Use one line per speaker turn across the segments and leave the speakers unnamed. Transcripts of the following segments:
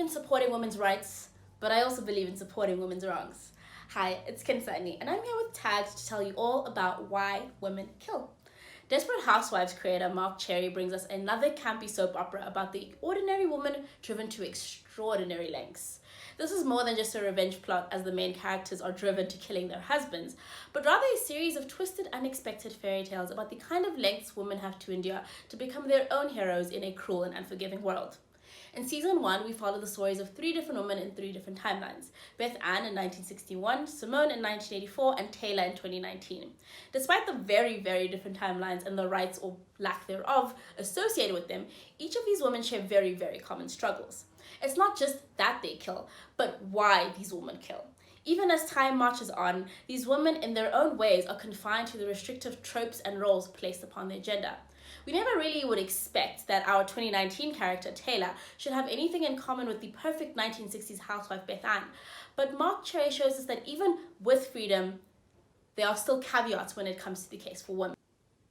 in supporting women's rights, but I also believe in supporting women's wrongs. Hi, it's Khensani, and I'm here with tags to tell you all about why women kill. Desperate Housewives creator Marc brings us another campy soap opera about the ordinary woman driven to extraordinary lengths. This is more than just a revenge plot as the main characters are driven to killing their husbands, but rather a series of twisted, unexpected fairy tales about the kind of lengths women have to endure to become their own heroes in a cruel and unforgiving world. In season 1, we follow the stories of 3 different women in 3 different timelines: Beth Ann in 1961, Simone in 1984, and Taylor in 2019. Despite the very, very different timelines and the rights or lack thereof associated with them, each of these women share very, very common struggles. It's not just that they kill, but why these women kill. Even as time marches on, these women in their own ways are confined to the restrictive tropes and roles placed upon their gender. We never really would expect that our 2019 character, Taylor, should have anything in common with the perfect 1960s housewife Beth Ann, but Marc shows us that even with freedom, there are still caveats when it comes to the case for women.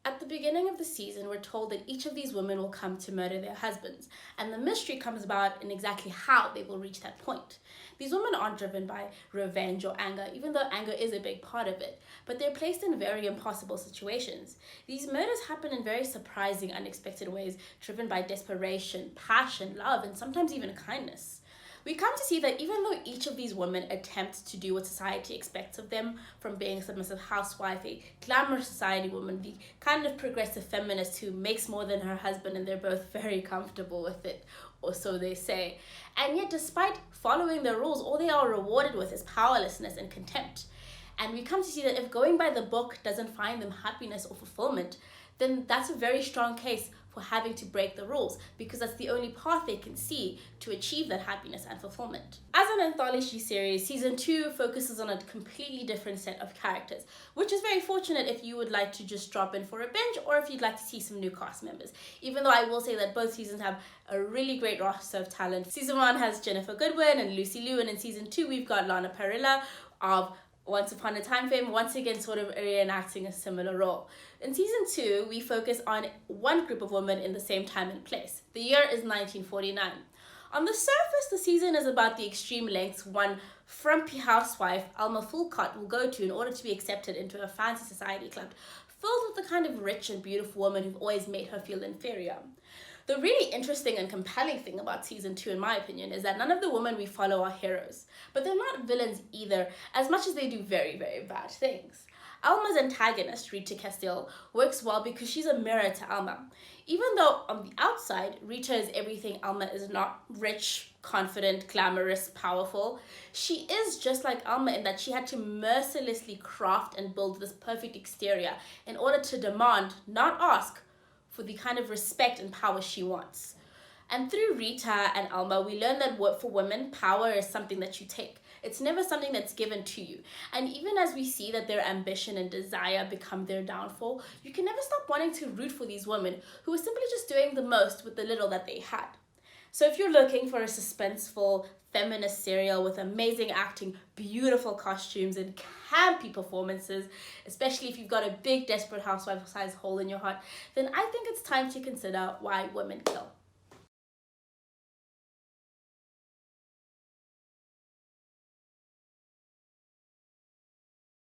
At the beginning of the season, we're told that each of these women will come to murder their husbands, and the mystery comes about in exactly how they will reach that point. These women aren't driven by revenge or anger, even though anger is a big part of it, but they're placed in very impossible situations. These murders happen in very surprising, unexpected ways, driven by desperation, passion, love, and sometimes even kindness. We come to see that even though each of these women attempt to do what society expects of them, from being a submissive housewife, a glamorous society woman, the kind of progressive feminist who makes more than her husband and they're both very comfortable with it, or so they say, and yet despite following the rules, all they are rewarded with is powerlessness and contempt. And we come to see that if going by the book doesn't find them happiness or fulfillment, then that's a very strong case for having to break the rules, because that's the only path they can see to achieve that happiness and fulfillment. As an anthology series, season 2 focuses on a completely different set of characters, which is very fortunate if you would like to just drop in for a binge or if you'd like to see some new cast members. Even though I will say that both seasons have a really great roster of talent. Season 1 has Jennifer Goodwin and Lucy Liu, and in season 2 we've got Lana Parrilla of Once Upon a Time fame, once again sort of reenacting a similar role. In season 2, we focus on one group of women in the same time and place. The year is 1949. On the surface, the season is about the extreme lengths one frumpy housewife, Alma Fulcott, will go to in order to be accepted into a fancy society club filled with the kind of rich and beautiful women who've always made her feel inferior. The really interesting and compelling thing about season 2, in my opinion, is that none of the women we follow are heroes, but they're not villains either, as much as they do very, very bad things. Alma's antagonist, Rita Castile, works well because she's a mirror to Alma. Even though on the outside, Rita is everything Alma is not: rich, confident, glamorous, powerful, she is just like Alma in that she had to mercilessly craft and build this perfect exterior in order to demand, not ask, for the kind of respect and power she wants. And through Rita and Alma, we learn that for women, power is something that you take. It's never something that's given to you. And even as we see that their ambition and desire become their downfall, you can never stop wanting to root for these women who are simply just doing the most with the little that they had. So if you're looking for a suspenseful, feminist serial with amazing acting, beautiful costumes, and campy performances, especially if you've got a big Desperate Housewives-sized hole in your heart, then I think it's time to consider Why Women Kill.